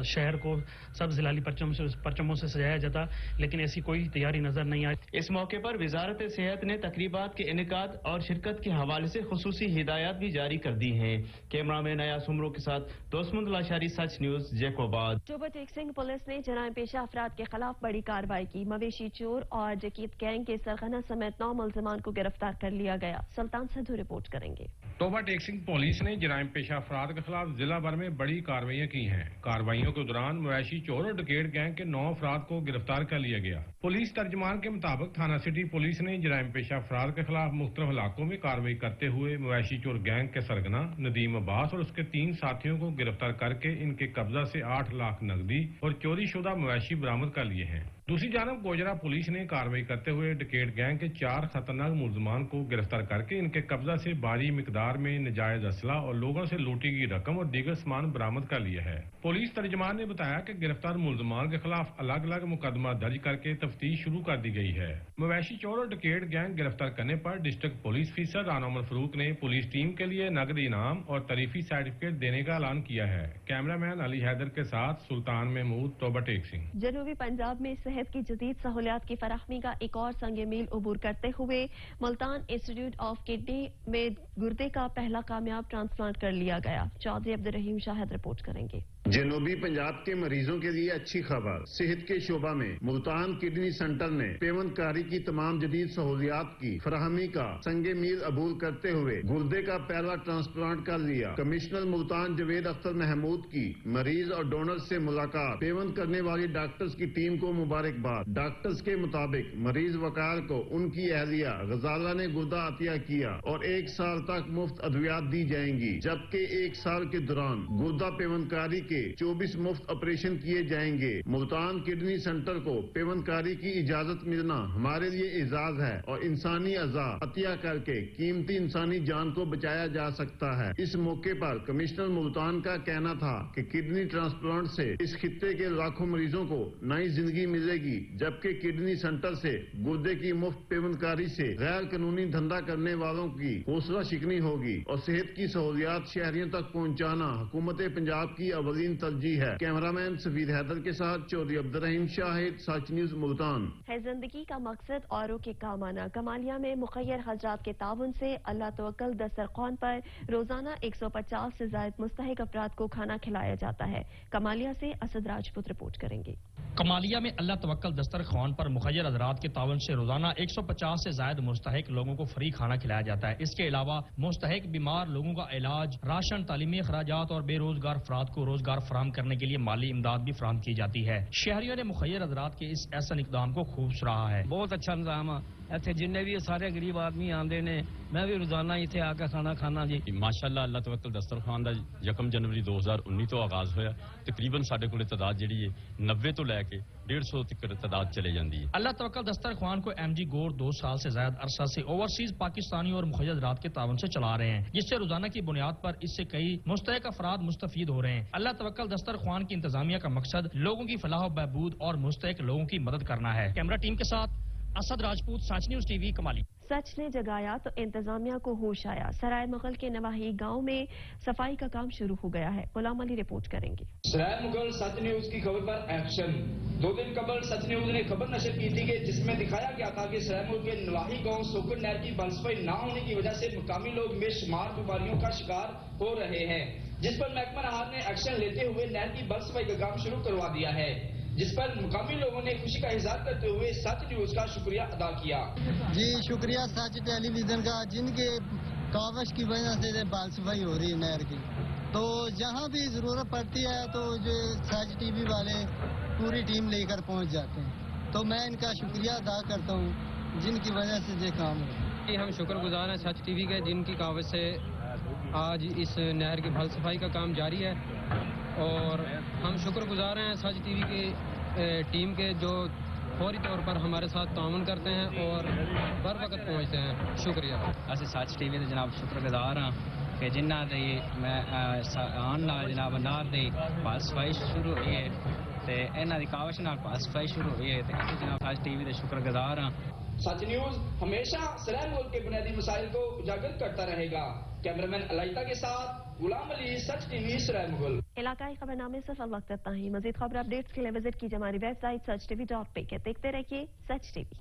शहर को सब्ज हिलाली परचमों से सजाया जाता, लेकिन ऐसी कोई तैयारी नजर नहीं आई। इस मौके पर वजारत सेहत ने तकरीबात के इनेकाद और शिरकत के हवाले से खुसूसी हिदायत भी जारी कर दी हैं। कैमरामैन नया सुमरों के साथ दोस्तमंद Lashari, Such News, Jacobabad. Toba Tek Singh police ने जराइम पेशा अफराद के खिलाफ बड़ी कार्रवाई की। मवेशी चोर और जकीत गैंग के सरगना समेत 9 मुलजमान को गिरफ्तार कर लिया गया। सुल्तान सिद्धू रिपोर्ट करेंगे। टोबा टेक सिंह पुलिस ने जराइम पेशा अफराद के खिलाफ जिला भर में बड़ी कार्रवाइयां की हैं। कार्रवाइयों के दौरान मवेशी चोर और डकैत गैंग के 9 अफराद को गिरफ्तार कर लिया गया। पुलिस तर्जमान के मुताबिक थाना सिटी पुलिस ने जराइम पेशा अफराद के खिलाफ मुख्तलिफ इलाकों में कार्रवाई करते हुए मवेशी चोर गैंग के सरगना नदीम अब्बास और उसके 3 साथियों को गिरफ्तार करके इनके कब्जा से 8 लाख नकदी और चोरी शुदा मवेशी बरामद कर लिए हैं। दूसरी जानब गोजरा पुलिस ने कार्रवाई करते हुए डकैत गैंग के 4 खतरनाक मुलजमान को गिरफ्तार करके इनके कब्जा से भारी मिकदार में नजायज असला और लोगों से लूटी गई रकम और दीगर सामान बरामद कर लिया है। पुलिस तर्जमान ने बताया कि गिरफ्तार मुलजमान के खिलाफ अलग अलग मुकदमा दर्ज करके तफ्तीश शुरू कर दी गई है। मवेशी चोर और डकैत गैंग गिरफ्तार करने पर डिस्ट्रिक्ट पुलिस अफसर राना उमर फरूक ने पुलिस टीम के लिए नगद इनाम और तरीफी सर्टिफिकेट देने का ऐलान किया है। कैमरामैन अली हैदर के साथ सुल्तान महमूद, टोबा टेक सिंह। जनूबी पंजाब में सेहत की जदीद सहूलियात की फराहमी का एक और संग मील अबूर करते हुए मुल्तान इंस्टीट्यूट ऑफ किडनी में गुर्दे का पहला कामयाब ट्रांसप्लांट कर लिया गया। चौधरी अब्दुर्रहीम शाहिद रिपोर्ट करेंगे। जनूबी पंजाब के मरीजों के लिए अच्छी खबर। सेहत के शोबा में मुल्तान किडनी सेंटर ने पेवंदकारी की तमाम जदीद सहूलियात की फराहमी का संगे मील अबूर करते हुए गुर्दे का पहला ट्रांसप्लांट कर लिया। कमिश्नर मुल्तान जवेद अख्तर महमूद की मरीज और डोनर से मुलाकात। पेवंद करने वाली डॉक्टर्स की टीम को मुबारकबाद। डॉक्टर्स के मुताबिक मरीज वकार को उनकी अहलिया गजाला ने गुर्दा अतिया किया और 1 साल तक मुफ्त अद्वियात दी जाएंगी, जबकि 1 साल के दौरान गुर्दा पेवंदकारी के 24 मुफ्त ऑपरेशन किए जाएंगे। मुल्तान किडनी सेंटर को पेवंदकारी की इजाजत मिलना हमारे लिए एजाज है और इंसानी अज़ा अतिया करके कीमती इंसानी जान को बचाया जा सकता है। इस मौके पर कमिश्नर मुल्तान का कहना था कि किडनी ट्रांसप्लांट से इस खित्ते के लाखों मरीजों को नई जिंदगी मिलेगी, जबकि किडनी सेंटर से गुर्दे की मुफ्त पेवंदकारी से गैर कानूनी धंधा करने वालों की हौसला शिकनी होगी और सेहत की सहूलियात शहरियों तक पहुँचाना हुकूमत पंजाब की अवली तरजीह है। कैमरामैन सफीद हैदर के साथ चौधरी अब्दुर्रहीम शाहिद, सच न्यूज मुल्तान। है जिंदगी का मकसद औरों के काम आना। कमालिया में मुखय्यर हजरात के ताउन से अल्लाह तवक्कल दस्तरखान पर रोजाना 150 से ज्यादा मुस्तहिक अफराद को खाना खिलाया जाता है। कमालिया से असद राजपूत रिपोर्ट करेंगे। कमालिया में अल्लाह तवक्कल दस्तरखान पर मुखय्यर हजरात के ताउन से रोजाना 150 से ज्यादा मुस्तहिक लोगों को फ्री खाना खिलाया जाता है। इसके अलावा मुस्तहिक बीमार लोगों का इलाज, राशन, तालीमी अखराजात और बेरोजगार अफराद को रोजगार फराहम करने के लिए माली इमदाद भी फराहम की जाती है। शहरियों ने मुखय्यर हजरात के इस ऐसा इक़दाम को खूब सराहा है। बहुत अच्छा निजाम है। इतने जिन्ने भी सारे गरीब आदमी आते ने, मैं भी रोजाना इतने आकर खाना खाना जी। माशाअल्लाह अल्लाह तवक्कल दस्तरखान का 1 जनवरी 2019 तो आगाज होया। तकरीबन साडे कोले तादाद जिहड़ी है 90 तो लैके 150 तक तादाद चले जाती है। अल्लाह तवक्कल दस्तरखान को MG गोर 2 साल से ज्यादा अरसा से ओवरसीज पाकिस्तानी और मुखय्यर हजरात के ताउन से चला रहे हैं, जिससे रोजाना की बुनियाद पर इससे कई मुस्तहिक अफराद मुस्तफीद हो रहे हैं। अल्लाह तवक्कल दस्तरखान की इंतजामिया का मकसद लोगों की फलाह बहबूद और मुस्तहिक लोगों की मदद करना है। कैमरा टीम के साथ असद राजपूत, सच न्यूज टीवी, कमाली। सच ने जगाया तो इंतजामिया को होश आया। सराय मुगल के नवाही गांव में सफाई का काम शुरू हो गया है। गुलाम अली रिपोर्ट करेंगे। सराय मुगल सच न्यूज की खबर पर एक्शन। 2 दिन कबल सच न्यूज ने खबर नशर की थी कि जिसमें दिखाया गया था कि सराय मुगल के नवाही गांव सोकन नहर की बंसफाई न होने की वजह से मुकामी लोग बेशुमार बीमारियों का शिकार हो रहे हैं, जिस पर महकमा नहार ने एक्शन लेते हुए नहर की बंसफाई का काम शुरू करवा दिया है, जिस पर मुकामी लोगों ने खुशी का इजहार करते हुए सच न्यूज का शुक्रिया अदा किया। जी शुक्रिया सच टेलीविजन का, जिनके कावश की वजह से बाल सफाई हो रही है नहर की। तो जहाँ भी जरूरत पड़ती है तो जो सच टीवी वाले पूरी टीम लेकर पहुंच जाते हैं। तो मैं इनका शुक्रिया अदा करता हूं जिनकी वजह से ये काम हुआ। हम शुक्रगुजार हैं सच टीवी के, जिनकी कावज से आज इस नहर की भल सफाई का काम जारी है, और हम शुक्रगुजार हैं सच टीवी की टीम के जो फौरी तौर पर हमारे साथ ताउन करते हैं और बर वक्त पहुँचते हैं। शुक्रिया। असं सच टीवी के जनाब शुक्रगुजार हाँ कि जिन्ना दे मैं आन नाल जनाब नार दी भल सफाई शुरू हुई है, तो इन्हों की कावश नाल भल सफाई शुरू हुई है, तो असं जनाब सच टीवी के शुक्रगुजार हाँ। सच न्यूज हमेशा सराय मुल्क के बुनियादी मसाइल को उजागर करता रहेगा। कैमरामैन अलाइता के साथ गुलाम अली, सच टीवी, सराय मुगल। इलाकाई खबरनामे से फल वक्त इतना ही। मजीद खबर अपडेट्स के लिए विजिट कीजिए हमारी वेबसाइट sach.tv.pe के। देखते रहिए सच टीवी।